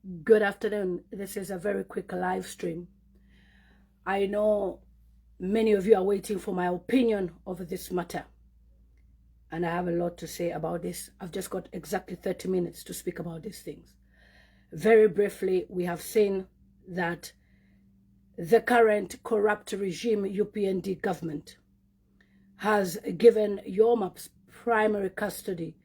Good afternoon. This is a very quick live stream. I know many of you are waiting for my opinion over this matter, and I have a lot to say about this. I've just got exactly 30 minutes to speak about these things. Very briefly, we have seen that the current corrupt regime UPND government has given Yomap's primary custody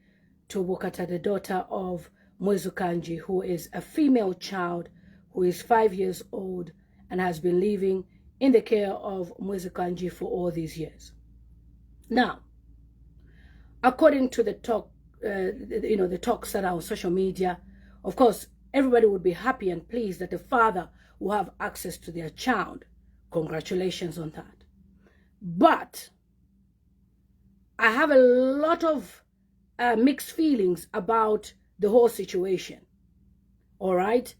to Bukata, the daughter of Mwizukanji, who is a female child who is 5 years old and has been living in the care of Mwizukanji for all these years. Now, according to the talk, the talks that are on social media, of course, everybody would be happy and pleased that the father will have access to their child. Congratulations on that. But I have a lot of mixed feelings about the whole situation. All right?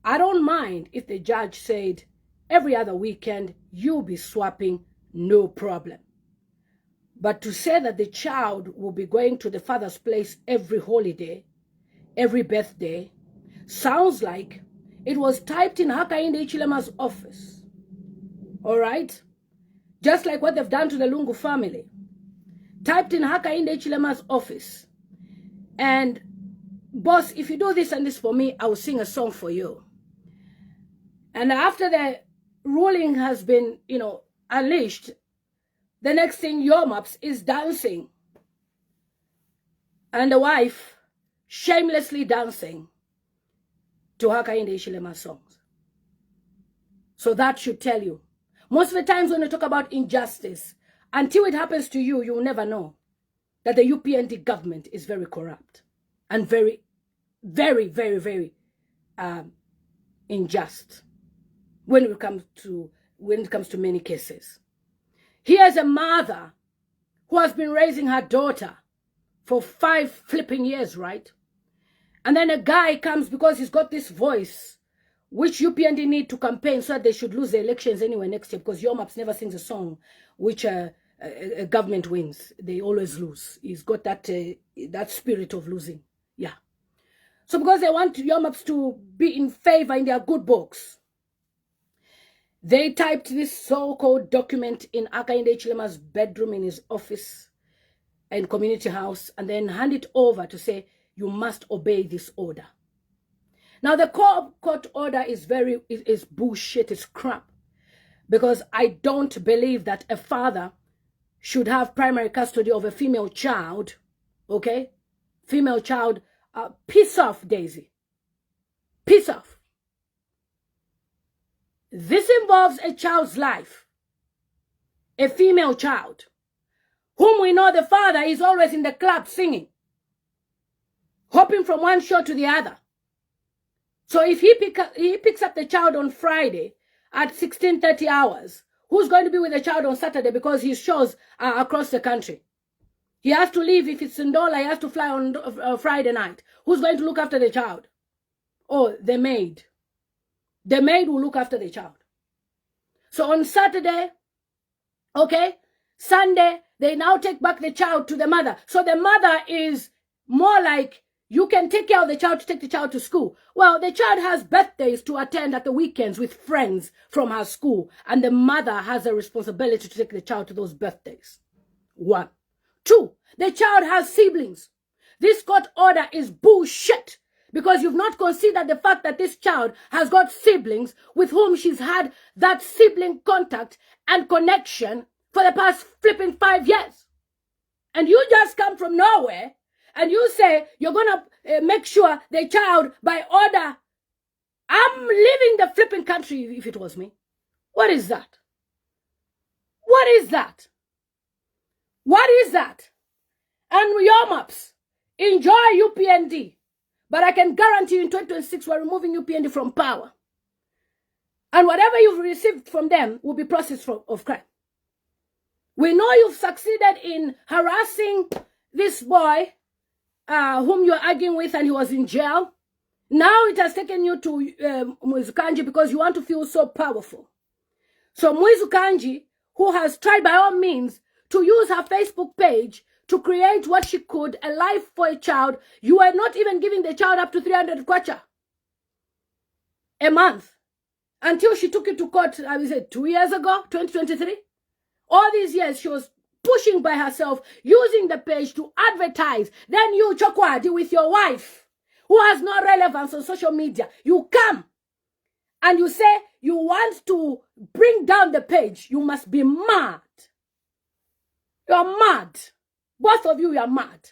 I don't mind if the judge said every other weekend you'll be swapping, no problem. But to say that the child will be going to the father's place every holiday, every birthday, sounds like it was typed in Hakainde Hichilema's office. All right? Just like what they've done to the Lungu family. Typed in Hakainde Hichilema's office. And, boss, if you do this and this for me, I will sing a song for you. And after the ruling has been, unleashed, the next thing Yomaps is dancing. And the wife shamelessly dancing to Hakainde Hichilema's songs. So that should tell you. Most of the times when you talk about injustice, until it happens to you, you'll never know that the UPND government is very corrupt and very, very, very, very unjust when it comes to many cases. Here's a mother who has been raising her daughter for 5 flipping years, right? And then a guy comes because he's got this voice, which UPND need to campaign so that they should lose the elections anyway next year, because Yomaps never sings a song which a government wins. They always lose. He's got that spirit of losing. Yeah. So because they want Yomaps to be in favor in their good books, they typed this so-called document in Hakainde Hichilema's bedroom in his office and community house, and then hand it over to say, you must obey this order. Now, the court order is bullshit, it's crap. Because I don't believe that a father should have primary custody of a female child, okay? Female child, piss off, Daisy. Piss off. This involves a child's life. A female child, whom we know the father is always in the club singing, hopping from one show to the other. So if he picks up the child on Friday at 16:30 hours, who's going to be with the child on Saturday because his shows are across the country? He has to leave. If it's in Ndola, he has to fly on Friday night. Who's going to look after the child? Oh, the maid. The maid will look after the child. So on Saturday, okay, Sunday, they now take back the child to the mother. So the mother is more like, you can take care of the child to take the child to school. Well, the child has birthdays to attend at the weekends with friends from her school, and the mother has a responsibility to take the child to those birthdays. 1. 2, the child has siblings. This court order is bullshit, because you've not considered the fact that this child has got siblings with whom she's had that sibling contact and connection for the past flipping 5 years. And you just come from nowhere and you say you're going to make sure the child by order. I'm leaving the flipping country if it was me. What is that? What is that? What is that? And Yomaps, enjoy UPND. But I can guarantee you in 2026 we're removing UPND from power. And whatever you've received from them will be processed of crime. We know you've succeeded in harassing this boy whom you're arguing with, and he was in jail. Now it has taken you to Mwizukanji because you want to feel so powerful. So Mwizukanji, who has tried by all means to use her Facebook page to create what she could, a life for a child, you are not even giving the child up to 300 kwacha. a month until she took it to court, I would say 2 years ago, 2023. All these years, she was pushing by herself, using the page to advertise. Then you, Chokwadi, with your wife, who has no relevance on social media, you come and you say you want to bring down the page. You must be mad. You're mad. Both of you are mad.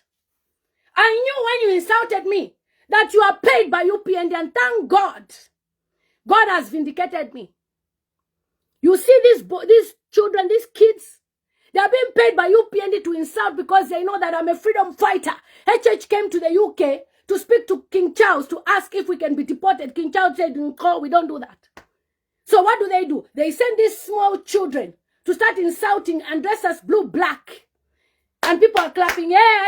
I knew when you insulted me that you are paid by Upnd, and thank God. God has vindicated me. You see these children, these kids, they are being paid by Upnd to insult because they know that I'm a freedom fighter. HH came to the UK to speak to King Charles to ask if we can be deported. King Charles said, no, we don't do that. So what do? They send these small children to start insulting and dress as blue, black. And people are clapping. Now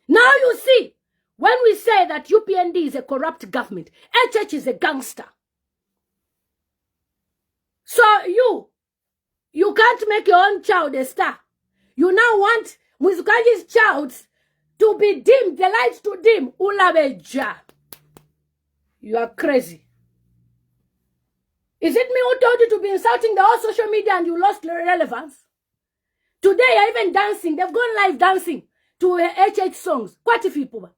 you see, when we say that Upnd is a corrupt government, HH is a gangster. So you can't make your own child a star. You now want Mwizukanji's child to be dim, the lights to dim. Ulabeja. You are crazy. Is it me who told you to be insulting the whole social media and you lost relevance? Today you're even dancing. They've gone live dancing to HH songs. Quite a few people.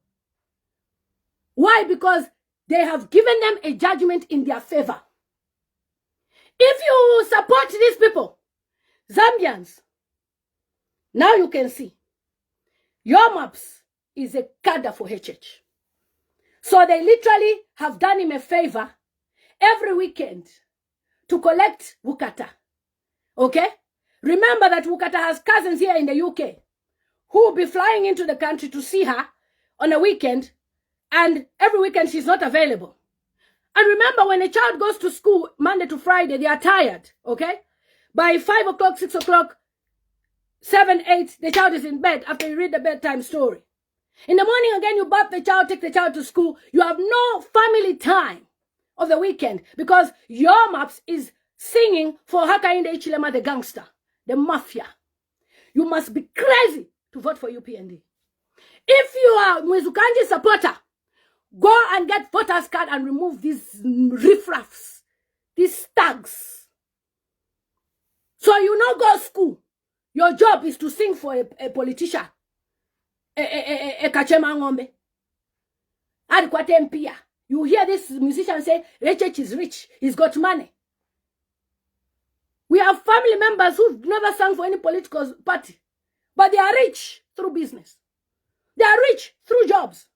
Why? Because they have given them a judgment in their favor. If you support these people, Zambians, now you can see your maps is a cadre for HH. So they literally have done him a favor every weekend to collect Bukata. Okay? Remember that Bukata has cousins here in the UK who will be flying into the country to see her on a weekend, and every weekend she's not available. And remember, when a child goes to school Monday to Friday, they are tired, okay? By 5 o'clock, 6 o'clock, 7, 8, the child is in bed after you read the bedtime story. In the morning again, you bath the child, take the child to school. You have no family time of the weekend because your maps is singing for Hakainde Hichilema, the gangster, the mafia. You must be crazy to vote for Upnd. If you are Mwizukanji supporter, go and get voters card and remove these riffraffs, these thugs. So you no go school. Your job is to sing for a politician. A Kachema Ngombe. Adequate MPia. You hear this musician say, HH is rich. He's got money. We have family members who've never sung for any political party. But they are rich through business. They are rich through jobs.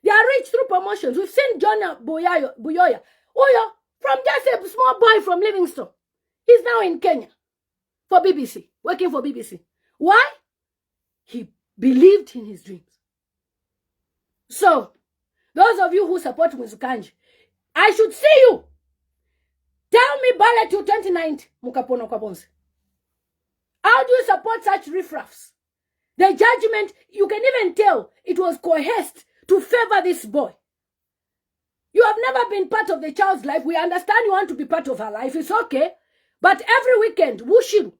They are rich through promotions. We've seen John Buyoya. From just a small boy from Livingstone. He's now in Kenya for BBC, working for BBC. Why? He believed in his dreams. So, those of you who support Mwizukanji, I should see you. Tell me ballot to 2019, Mukapono Kwabonse. How do you support such riffraffs? The judgment, you can even tell it was coerced to favor this boy. You have never been part of the child's life. We understand you want to be part of her life. It's okay. But every weekend, whooshing.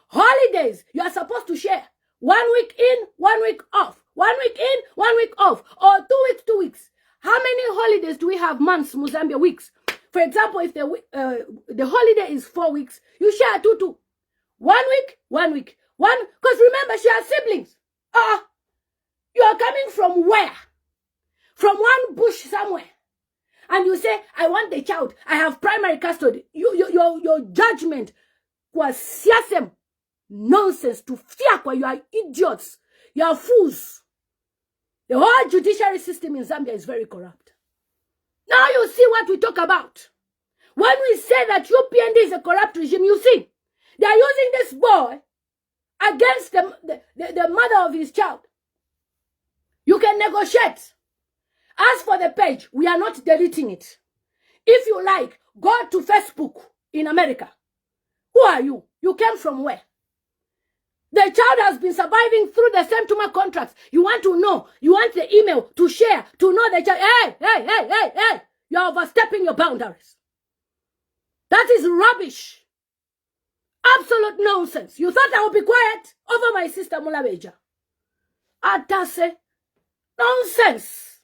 Holidays, you are supposed to share. 1 week in, 1 week off. 1 week in, 1 week off. Or 2 weeks, 2 weeks. How many holidays do we have? Months, Mozambique, weeks. For example, if the holiday is 4 weeks, you share 2. 1 week, 1 week. Because remember, she has siblings. You are coming from where? From one bush somewhere. And you say, I want the child. I have primary custody. Your judgment was siasem. Nonsense. To fiakwa. You are idiots. You are fools. The whole judiciary system in Zambia is very corrupt. Now you see what we talk about. When we say that Upnd is a corrupt regime, you see, they are using this boy against the mother of his child. You can negotiate. As for the page, we are not deleting it. If you like, go to Facebook in America. Who are you? You came from where? The child has been surviving through the same tumor contracts. You want to know. You want the email to share, to know the child. Hey. You're overstepping your boundaries. That is rubbish. Absolute nonsense. You thought I would be quiet over my sister Mulabeja. Atase. Nonsense.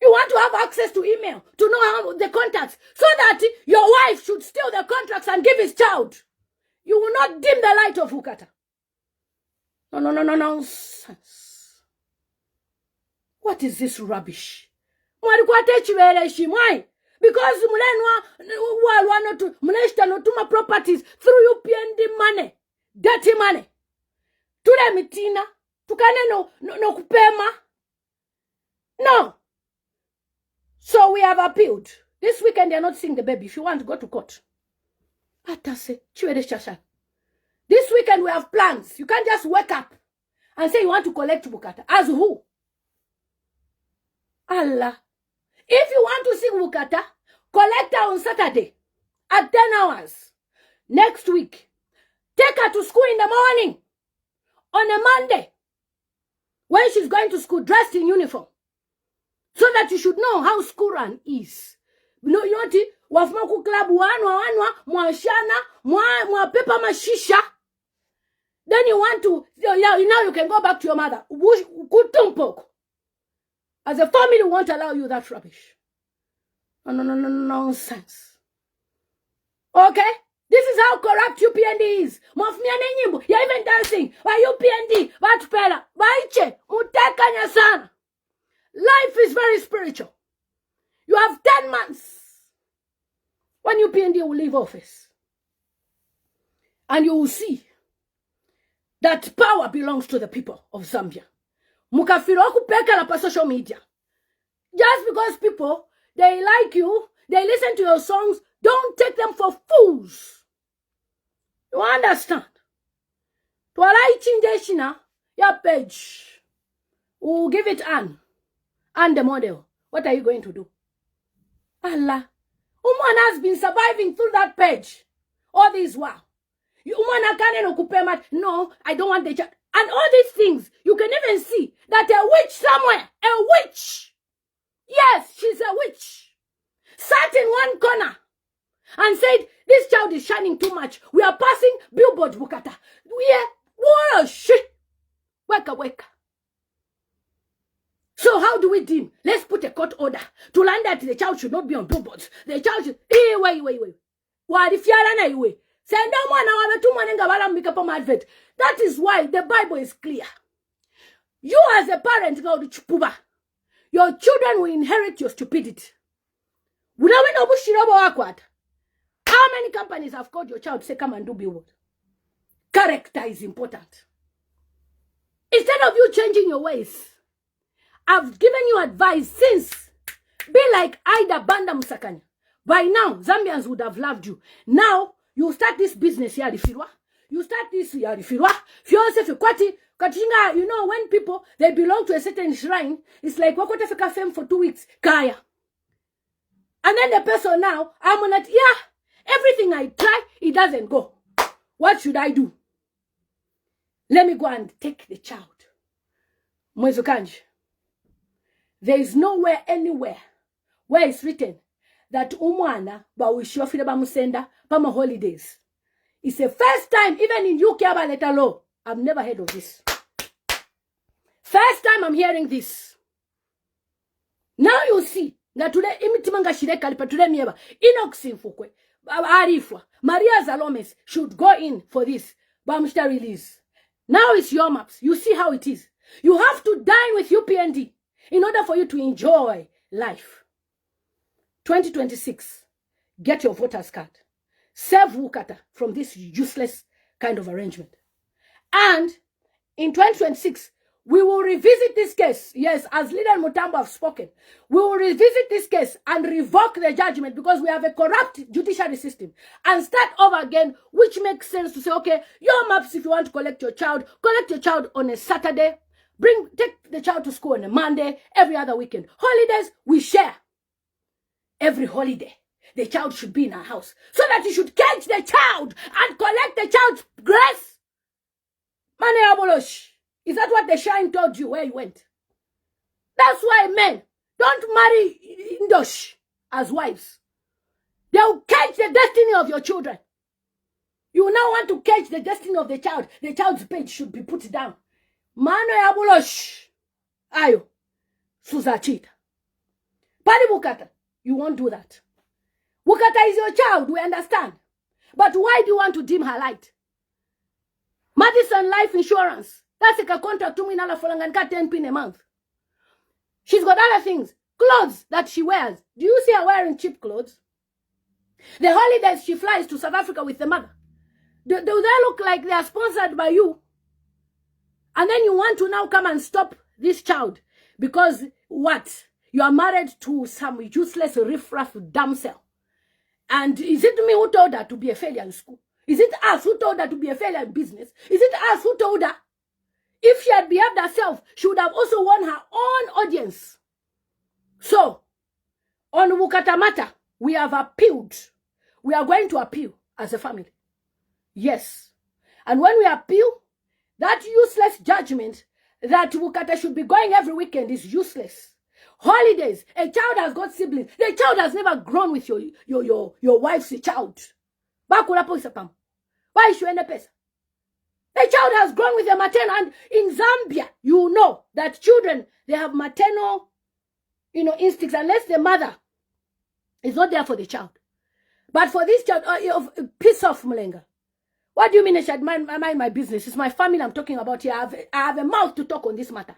You want to have access to email to know how the contacts, so that your wife should steal the contracts and give his child. You will not dim the light of Bukata. No, nonsense. What is this rubbish? Why? Because Muneshta properties through UPND money, dirty money. Tule mitina, tukane no kupema. No. So we have appealed. This weekend they're not seeing the baby. If you want to go to court. This weekend we have plans. You can't just wake up and say you want to collect Bukata. As who? Allah. If you want to see Bukata, collect her on Saturday at 10 hours. Next week, take her to school in the morning. On a Monday, when she's going to school dressed in uniform. So that you should know how school run is. You know what? Wafmaku club wanwa mwashana mwa pepa mashisha. Then you want to now you can go back to your mother. As a family, we won't allow you that rubbish. No, nonsense. Okay? This is how corrupt UPND is. You're even dancing. Why UPND? What pela? Waiche? Mutekanya sana. Life is very spiritual. You have 10 months when UPND will leave office. And you will see that power belongs to the people of Zambia. Mukafiro kupeka la social media. Just because people, they like you, they listen to your songs, don't take them for fools. You understand? Twalai chinjeshina, your page. We'll give it and the model. What are you going to do? Allah. Woman has been surviving through that page. All this while. No, I don't want the child. And all these things, you can even see that a witch somewhere, a witch. Yes, she's a witch. Sat in one corner and said, this child is shining too much. We are passing billboard Bukata. What a shit. Weka. So how do we deem? Let's put a court order to learn that the child should not be on billboards. The child should... Wait. That is why the Bible is clear. You as a parent, your children will inherit your stupidity. How many companies have called your child to say, come and do billboard? Character is important. Instead of you changing your ways, I've given you advice since. Be like Ida Banda Musakanya. By now, Zambians would have loved you. Now, you start this business here, you start this here, you know, when people, they belong to a certain shrine, it's like, wakotafika fame for 2 weeks, kaya. And then the person now, I'm not, everything I try, it doesn't go. What should I do? Let me go and take the child. Mwizukanji. There is nowhere, anywhere, where it's written that umwana bawishofile bamusenda pama holidays. It's the first time, even in UK letter law, I've never heard of this. First time I'm hearing this. Now you see that today imitimanga shireka lipatule mieba inoxinfukwe arifwa Maria Zalomes should go in for this Bamshta release. Now it's your maps. You see how it is. You have to dine with UPND in order for you to enjoy life. 2026, get your voter's card. Save Bukata from this useless kind of arrangement. And in 2026, we will revisit this case. Yes, as Hh-Lillian Mutambo have spoken. We will revisit this case and revoke the judgment because we have a corrupt judiciary system. And start over again, which makes sense to say, okay, your maps, if you want to collect your child on a Saturday. Take the child to school on a Monday, every other weekend. Holidays, we share. Every holiday, the child should be in our house. So that you should catch the child and collect the child's grace. Mane abolosh. Is that what the shrine told you where you went? That's why men don't marry Indosh as wives. They will catch the destiny of your children. You now want to catch the destiny of the child. The child's page should be put down. Mano ya bulosh. Ayo. Suzachita. Pali Bukata, you won't do that. Bukata is your child, we understand. But why do you want to dim her light? Madison Life Insurance, that's like a contract to me in Alafolanganka 10 pin a month. She's got other things, clothes that she wears. Do you see her wearing cheap clothes? The holidays she flies to South Africa with the mother. Do they look like they are sponsored by you? And then you want to now come and stop this child because what? You are married to some useless riffraff damsel. And is it me who told her to be a failure in school? Is it us who told her to be a failure in business? Is it us who told her? If she had behaved herself, she would have also won her own audience. So, on Bukata matter, we have appealed. We are going to appeal as a family. Yes. And when we appeal, that useless judgment that Bukata should be going every weekend is useless. Holidays, a child has got siblings. The child has never grown with your wife's child. Why is she in the pesa? The child has grown with a maternal, and in Zambia, you know that children, they have maternal, instincts, unless the mother is not there for the child. But for this child, piss off, Mulenga. What do you mean I should mind my business? It's my family I'm talking about here. I have a mouth to talk on this matter.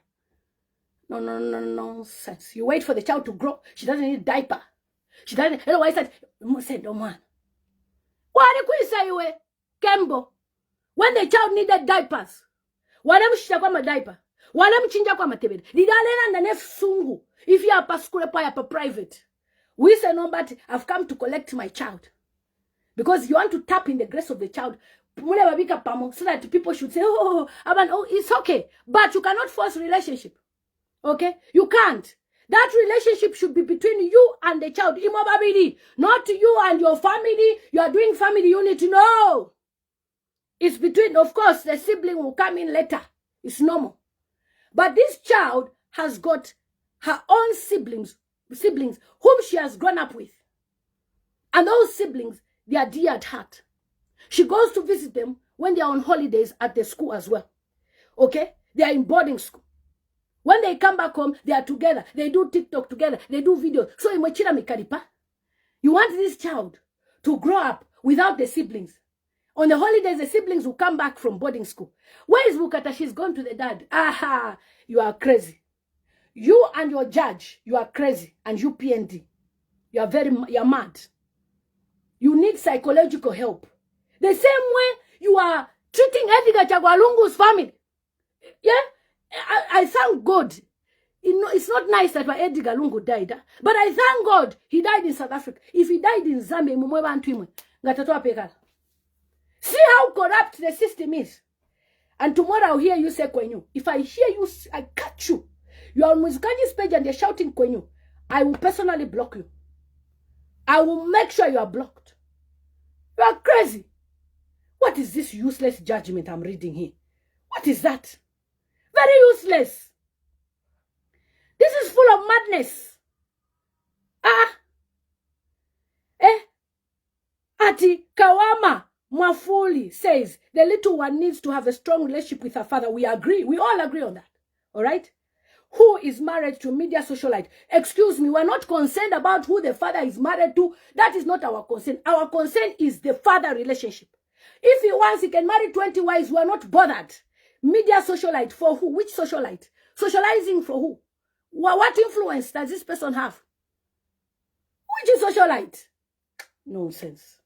No, nonsense. You wait for the child to grow. She doesn't need a diaper. She doesn't. You know why I said, no man. What did you say, Kembo? When the child needed diapers, wanamshika kwa madiaper, wanamchinja kwa matebele. Didalena na sungu. If you are paskule pa private, we say no, but I've come to collect my child. Because you want to tap in the grace of the child, so that people should say, oh, it's okay. But you cannot force relationship. Okay? You can't. That relationship should be between you and the child. Not you and your family. You are doing family unit. No. It's between, of course, the sibling will come in later. It's normal. But this child has got her own siblings whom she has grown up with. And those siblings, they are dear at heart. She goes to visit them when they are on holidays at the school as well. Okay? They are in boarding school. When they come back home, they are together. They do TikTok together. They do videos. So, you want this child to grow up without the siblings. On the holidays, the siblings will come back from boarding school. Where is Bukata? She's gone to the dad. Aha, you are crazy. You and your judge, you are crazy. And you Upnd, you're mad. You need psychological help. The same way you are treating Edgar Chagwalungu's family. Yeah? I thank God. It's not nice that Edgar Lungu died. But I thank God he died in South Africa. If he died in Zambia, see how corrupt the system is. And tomorrow I'll hear you say Kwenyu. If I hear you, I catch you. You are on Mwizukanji's page and they're shouting Kwenyu. I will personally block you. I will make sure you are blocked. You are crazy. What is this useless judgment I'm reading here? What is that? Very useless. This is full of madness. Ati Kawama Mwafuli says the little one needs to have a strong relationship with her father. We agree. We all agree on that. All right? Who is married to a media socialite? Excuse me, we're not concerned about who the father is married to. That is not our concern. Our concern is the father relationship. If he wants, he can marry 20 wives. We're not bothered. Media socialite for who? Which socialite? Socializing for who? What influence does this person have? Which is socialite? Nonsense.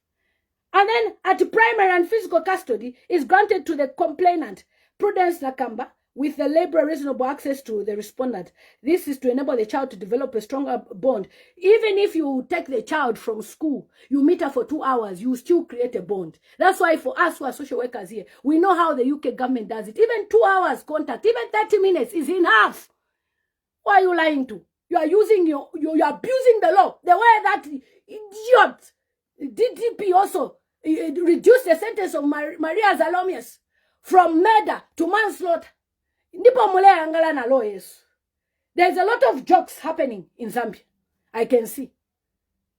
And then at primary and physical custody is granted to the complainant, Prudence Nakamba, with the labor reasonable access to the respondent. This is to enable the child to develop a stronger bond. Even if you take the child from school, you meet her for 2 hours, you still create a bond. That's why for us who are social workers here, we know how the UK government does it. Even 2 hours contact, even 30 minutes is enough. What are you lying to? You are using you're abusing the law. The way that idiot DDP also reduced the sentence of Maria Zalomius from murder to manslaughter. There's a lot of jokes happening in Zambia. I can see.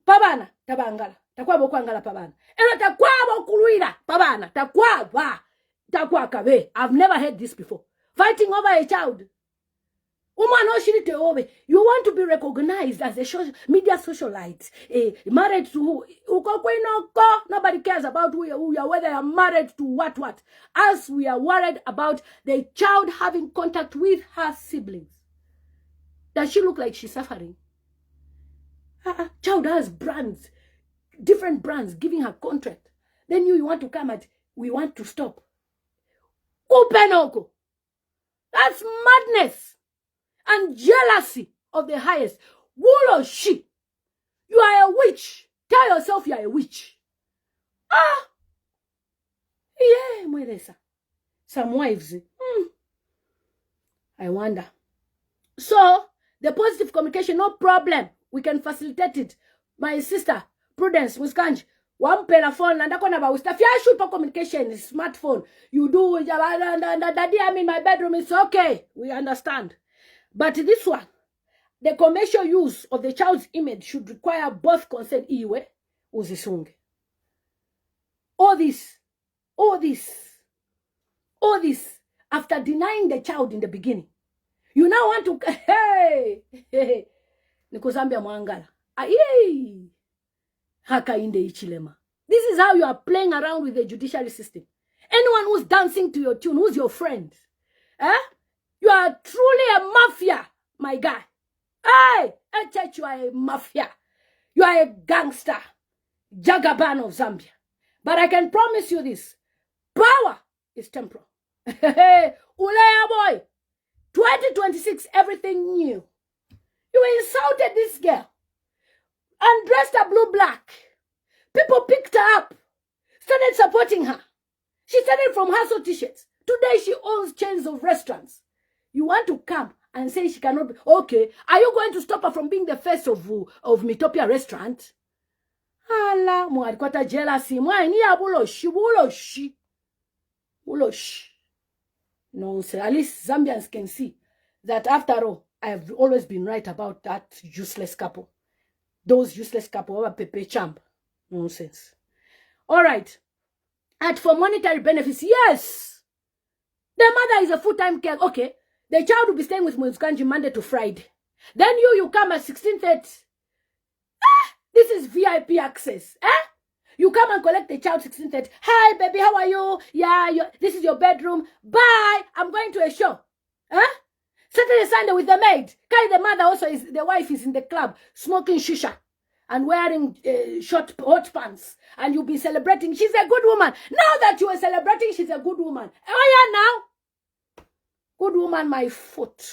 Pabana, tabangala. Takwa bokwangala pabana. Eno takwa bokuluira pabana. Takwa kabe. I've never heard this before. Fighting over a child. You want to be recognized as a media socialite, married to who? Nobody cares about who you are, whether you're married to what. As we are worried about the child having contact with her siblings. Does she look like she's suffering? Child has brands, different brands giving her contract. Then you want to come at, we want to stop. Upenoko. That's madness. And jealousy of the highest. Wool or she. You are a witch. Tell yourself you are a witch. Yeah, Mweresa. Some wives. I wonder. So, the positive communication, no problem. We can facilitate it. My sister, Prudence, Mwizukanji, one phone and about stuff. Yeah, shoot for communication, smartphone. You do, daddy, I'm in my bedroom, it's okay. We understand. But this one, the commercial use of the child's image should require both consent. Iwe, uzisunge. All this, after denying the child in the beginning. You now want to, hey, Nikozambia mwangala. Haka inde ichilema. This is how you are playing around with the judiciary system. Anyone who's dancing to your tune, who's your friend? You are truly a mafia, my guy. Hey, you are a mafia. You are a gangster. Jagaban of Zambia. But I can promise you this. Power is temporal. Ulea boy. 2026, everything new. You insulted this girl. And dressed her blue-black. People picked her up. Started supporting her. She started from hustle t-shirts. Today she owns chains of restaurants. You want to come and say she cannot be... Okay, are you going to stop her from being the face of Mitopia restaurant? Hala, mwarikwata jealousy. Mwani ya buloshi. Nonsense. At least Zambians can see that after all, I have always been right about that useless couple. Those useless couple, Pepe Champ. Nonsense. All right. And for monetary benefits, yes. The mother is a full-time care. Okay. The child will be staying with Mwizukanji Monday to Friday. Then you come at 16:30. This is VIP access. You come and collect the child 16:30. Hi, baby, how are you? Yeah, this is your bedroom. Bye. I'm going to a show. Saturday, Sunday with the maid. Kai, the mother also is, the wife is in the club smoking shisha and wearing hot pants. And you'll be celebrating. She's a good woman. Now that you are celebrating, she's a good woman. Oh, yeah, now. Good woman, my foot.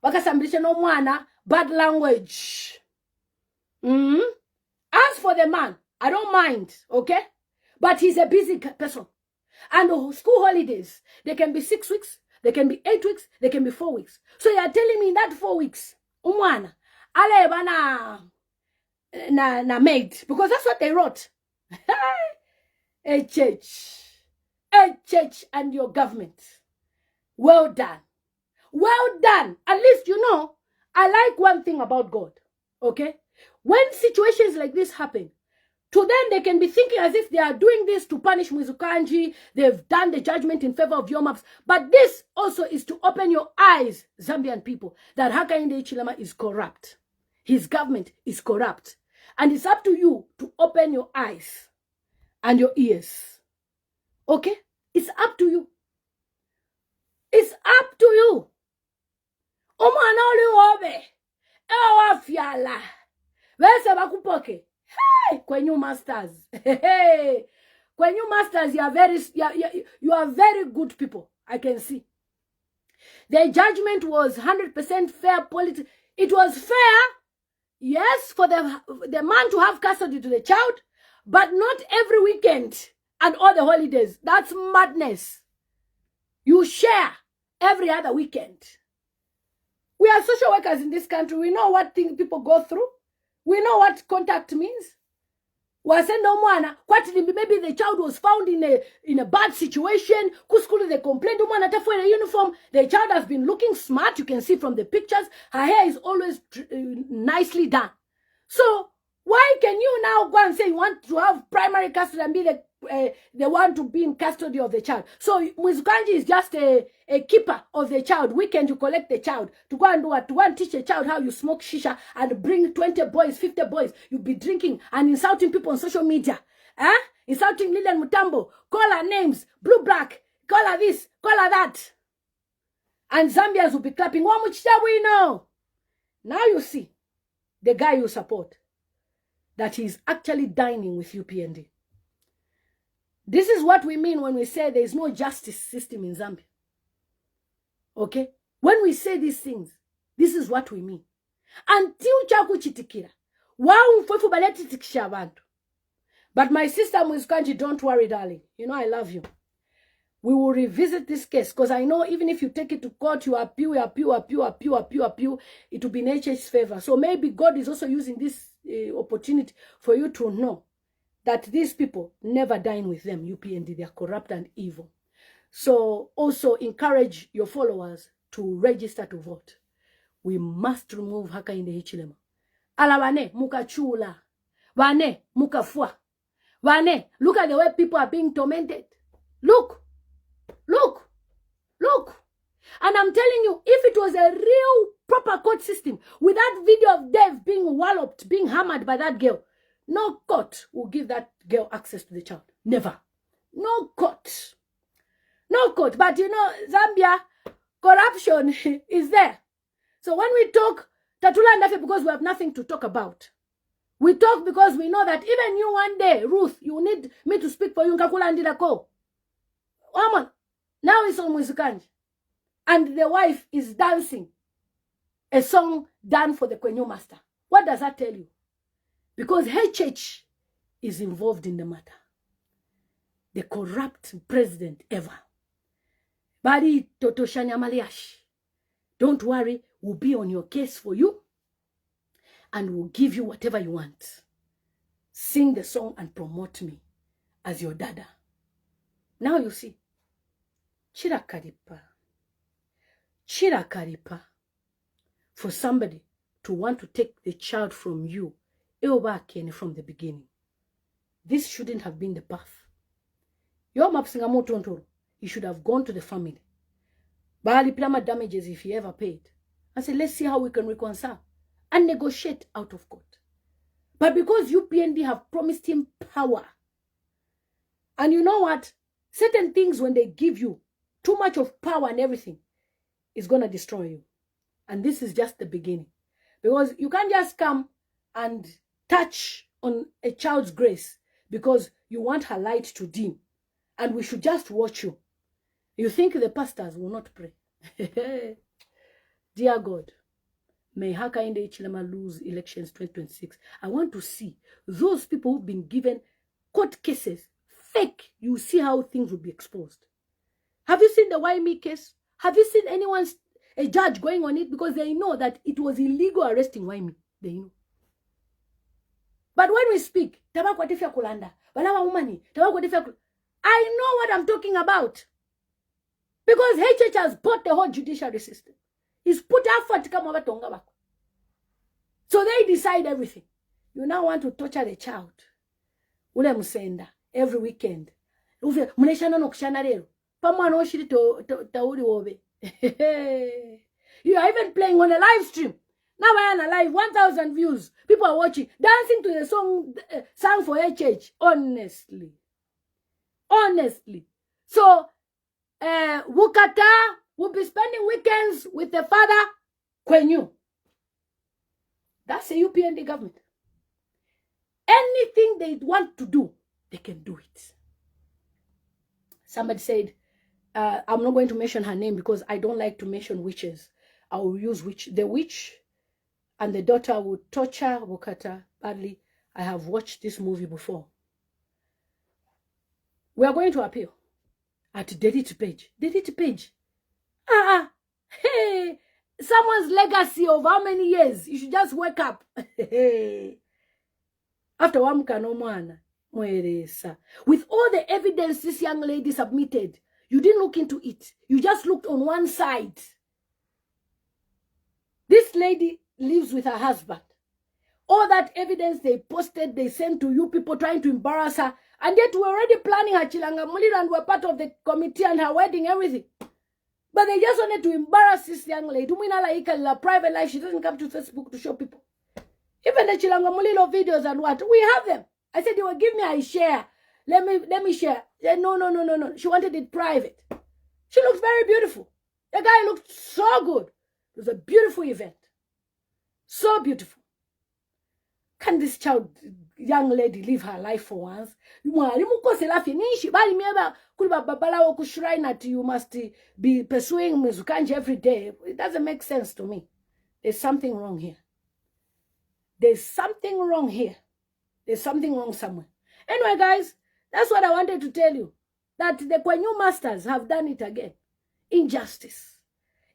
Wakasambisha no mwana, bad language. As for the man, I don't mind, okay? But he's a busy person. And school holidays, they can be 6 weeks, they can be 8 weeks, they can be 4 weeks. So you're telling me in that 4 weeks, umwana, ale bana na maid, because that's what they wrote. HH and your government. Well done. Well done. At least, you know, I like one thing about God, okay? When situations like this happen, to them, they can be thinking as if they are doing this to punish Mwizukanji. They've done the judgment in favor of Yomaps. But this also is to open your eyes, Zambian people, that Hakainde Hichilema is corrupt. His government is corrupt. And it's up to you to open your eyes and your ears. Okay? It's up to you. It's up to you. Omwana oli obe. Ewa fiala. Wese bakupoke. Hey, Kwenyu Masters. Hey, Kwenyu Masters, you are very good people. I can see. The judgment was 100% fair. It was fair, yes, for the man to have custody to the child, but not every weekend and all the holidays. That's madness. You share every other weekend. We are social workers in this country. We know what things people go through. We know what contact means. Maybe the child was found in a bad situation. Kuskulu, they complained for a uniform. The child has been looking smart. You can see from the pictures. Her hair is always nicely done. So why can you now go and say you want to have primary custody and be the they want to be in custody of the child. So Mwizukanji is just a keeper of the child. Weekend you collect the child to go and do what? To go and teach a child how you smoke shisha and bring 20 boys, 50 boys. You'll be drinking and insulting people on social media. Insulting Hh-Lillian Mutambo. Call her names. Blue black. Call her this. Call her that. And Zambians will be clapping. What much we know? Now you see the guy you support, that he's actually dining with UPND. This is what we mean when we say there is no justice system in Zambia. Okay? When we say these things, this is what we mean. Until chaku chitikira. Wao mfwefu baleti tikisha abantu. But my sister Mwizukanji, don't worry, darling. You know I love you. We will revisit this case because I know even if you take it to court, you appeal, it will be in HH's favor. So maybe God is also using this opportunity for you to know that these people never dine with them, UPND. They are corrupt and evil. So also encourage your followers to register to vote. We must remove Hakainde Hichilema. Ala wane mukachula. Wane mukafua. Wane, look at the way people are being tormented. Look. And I'm telling you, if it was a real proper court system, with that video of Dave being walloped, being hammered by that girl, no court will give that girl access to the child. Never. No court. No court. But you know, Zambia, corruption is there. So when we talk, Tatula and Dafe, because we have nothing to talk about. We talk because we know that even you one day, Ruth, you need me to speak for you. Nkakula Ndilako. Woman, now it's on Mwizukanji. And the wife is dancing a song done for the Kwenyo master. What does that tell you? Because HH is involved in the matter. The corrupt president ever. Bari Totoshanya Maliash. Don't worry, we'll be on your case for you. And we'll give you whatever you want. Sing the song and promote me as your dada. Now you see. Chirakaripa. For somebody to want to take the child from you, from the beginning. This shouldn't have been the path. Your Mapsingamotontoro, you should have gone to the family. Bali plama damages if he ever paid. And said, let's see how we can reconcile and negotiate out of court. But because UPND have promised him power, and you know what? Certain things, when they give you too much of power and everything, is going to destroy you. And this is just the beginning. Because you can't just come and touch on a child's grace because you want her light to dim. And we should just watch you. You think the pastors will not pray. Dear God, may Hakainde Hichilema lose elections 2026. I want to see those people who've been given court cases, fake. You see how things will be exposed. Have you seen the Waimi case? Have you seen a judge going on it? Because they know that it was illegal arresting Waimi. They know. But when we speak, I know what I'm talking about. Because HH has bought the whole judiciary system. He's put effort to come over to. So they decide everything. You now want to torture the child. Ule musenda every weekend. You are even playing on a live stream. Now I am alive, 1,000 views. People are watching, dancing to the song sang for HH. Honestly. So, Bukata will be spending weekends with the father, Kwenyu. That's a UPND government. Anything they want to do, they can do it. Somebody said, I'm not going to mention her name because I don't like to mention witches. I will use witch. The witch and the daughter would torture Bukata badly. I have watched this movie before. We are going to appeal at Dedit Page. Dedit Page. Hey, someone's legacy of how many years? You should just wake up. After Wamka no mwana. With all the evidence this young lady submitted, you didn't look into it. You just looked on one side. This lady lives with her husband. All that evidence they posted, they sent to you people trying to embarrass her. And yet we're already planning her Chilangamuliro and we're part of the committee and her wedding, everything. But they just wanted to embarrass this young lady. Her private life, she doesn't come to Facebook to show people. Even the Chilangamuliro videos and what, we have them. I said, you will give me a share. Let me share. Said, no. She wanted it private. She looked very beautiful. The guy looked so good. It was a beautiful event. So beautiful. Can this young lady live her life for once? You must be pursuing Mwizukanji every day. It doesn't make sense to me. There's something wrong here. There's something wrong here. There's something wrong somewhere. Anyway, guys, that's what I wanted to tell you. That the Kwenyu masters have done it again. Injustice.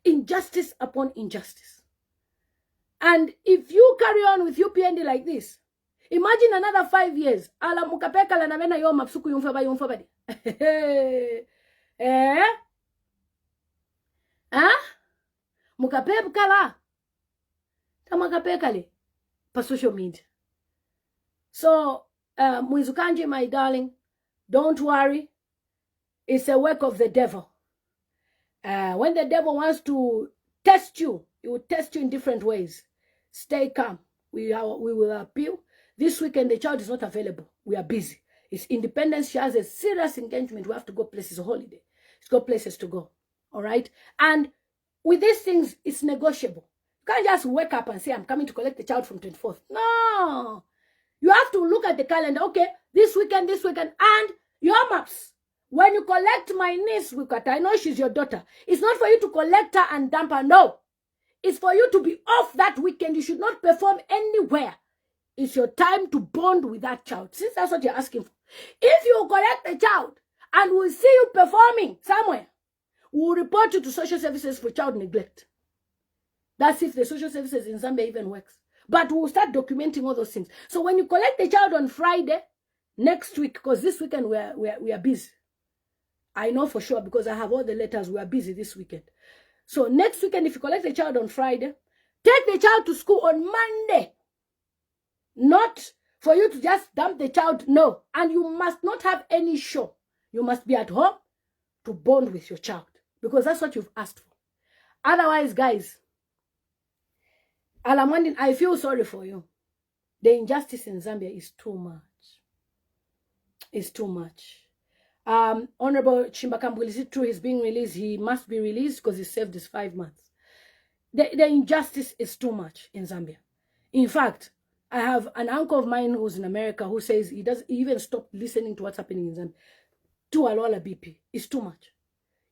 Injustice upon injustice. And if you carry on with Upnd like this, imagine another 5 years. Ala mukapeka la namena yo mapsuku yumfabadi. Mukapeka la. Tamakapeka le. Pa social media. So, Mwizukanji, my darling, don't worry. It's a work of the devil. When the devil wants to test you, he will test you in different ways. Stay calm. We will appeal. This weekend, the child is not available. We are busy. It's Independence. She has a serious engagement. We have to go places, a holiday. She's got places to go. All right? And with these things, it's negotiable. You can't just wake up and say, I'm coming to collect the child from 24th. No. You have to look at the calendar. Okay, this weekend, and your maps. When you collect my niece, Bukata, I know she's your daughter. It's not for you to collect her and dump her. No. It's for you to be off that weekend. You should not perform anywhere. It's your time to bond with that child. Since that's what you're asking for. If you collect the child and we'll see you performing somewhere, we'll report you to social services for child neglect. That's if the social services in Zambia even works. But we'll start documenting all those things. So when you collect the child on Friday, next week, because this weekend we are busy. I know for sure because I have all the letters. We are busy this weekend. So next weekend, if you collect the child on Friday, take the child to school on Monday. Not for you to just dump the child. No. And you must not have any show. You must be at home to bond with your child. Because that's what you've asked for. Otherwise, guys, Alamandin, I feel sorry for you. The injustice in Zambia is too much. It's too much. Honorable Chimbakambulisi, through his being released, he must be released because he served his 5 months. The injustice is too much in Zambia. In fact, I have an uncle of mine who's in America who says he even stopped listening to what's happening in Zambia. To Alola BP, it's too much.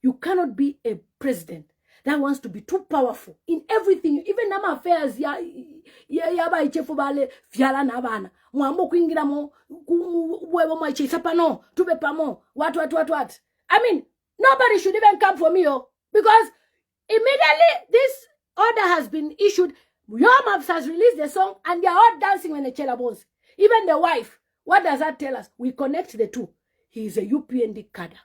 You cannot be a president that wants to be too powerful in everything, even nama affairs ya ba ichefu bale fiala na bana mwambo kuingira mo wewe mwa iche sapano tube pamo what I mean, nobody should even come for me because immediately this order has been issued. Yomaps has released the song and they are all dancing when the chela bones. Even the wife, what does that tell us? We connect the two. He is a UPND cadre,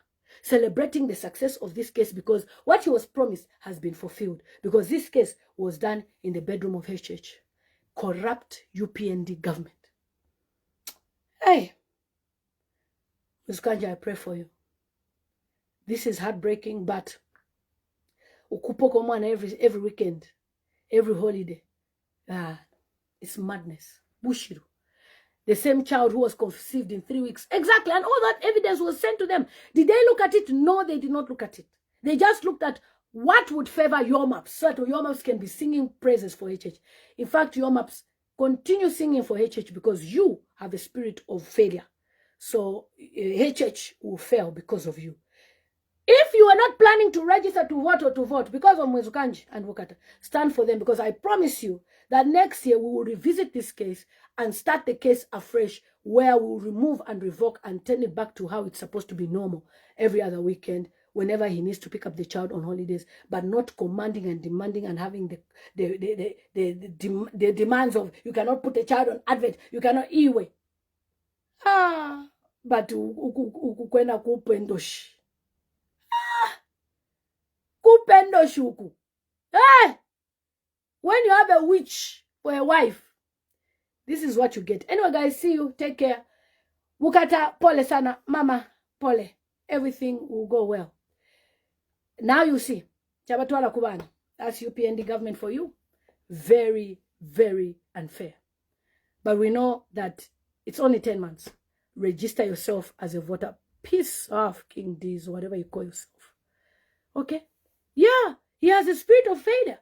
celebrating the success of this case because what he was promised has been fulfilled. Because this case was done in the bedroom of HH. Corrupt UPND government. Hey, Mwizukanji, I pray for you. This is heartbreaking, but ukupoko mwana every weekend, every holiday. It's madness. Bushiru. The same child who was conceived in 3 weeks. Exactly. And all that evidence was sent to them. Did they look at it? No, they did not look at it. They just looked at what would favor Yomaps so that Yomaps can be singing praises for HH. In fact, Yomaps, continue singing for HH because you have a spirit of failure. So HH will fail because of you. If you are not planning to register to vote because of Mwizukanji and Bukata, stand for them because I promise you that next year we will revisit this case and start the case afresh where we will remove and revoke and turn it back to how it's supposed to be normal every other weekend whenever he needs to pick up the child on holidays, but not commanding and demanding and having the demands of you cannot put a child on advert, you cannot iwe. But ukwenda kupendoshi. Kupendoshi. Hey! When you have a witch for a wife, This is what you get. Anyway, guys, see you. Take care. Bukata, pole sana. Mama, pole. Everything will go well. Now you see. Chabatwala Kubana. That's UPND government for you. Very, very unfair. But we know that it's only 10 months. Register yourself as a voter. Piece off, King D's, whatever you call yourself. Okay? Yeah, he has a spirit of failure.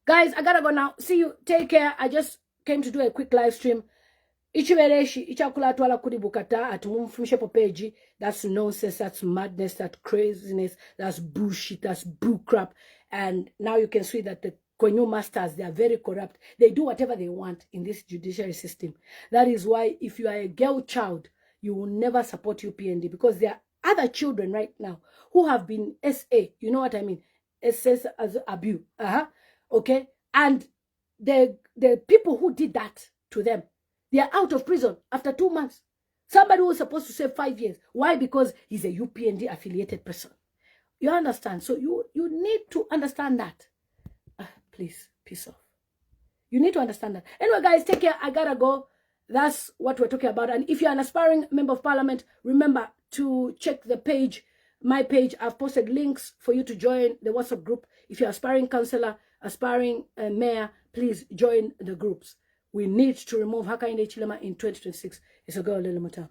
Guys, I gotta go now. See you. Take care. I just came to do a quick live stream. Ichibereshi, ichakula twala kuri Bukata at mumfumishepo page. That's nonsense, that's madness, that's craziness, that's bullshit, that's bull crap. And now you can see that the Konyo masters, they are very corrupt. They do whatever they want in this judiciary system. That is why if you are a girl child, you will never support UPND, because there are other children right now who have been SA. You know what I mean? SS as abuse. Okay? And the people who did that to them, they are out of prison after 2 months. Somebody who was supposed to serve 5 years. Why? Because he's a UPND affiliated person. You understand? So you need to understand that. Please, peace off. You need to understand that. Anyway, guys, take care. I gotta go. That's what we're talking about. And if you're an aspiring member of parliament, remember to check the page, my page. I've posted links for you to join the WhatsApp group. If you're aspiring councillor, aspiring mayor, please join the groups. We need to remove Hakainde Hichilema in 2026. It's a girl, Mutambo.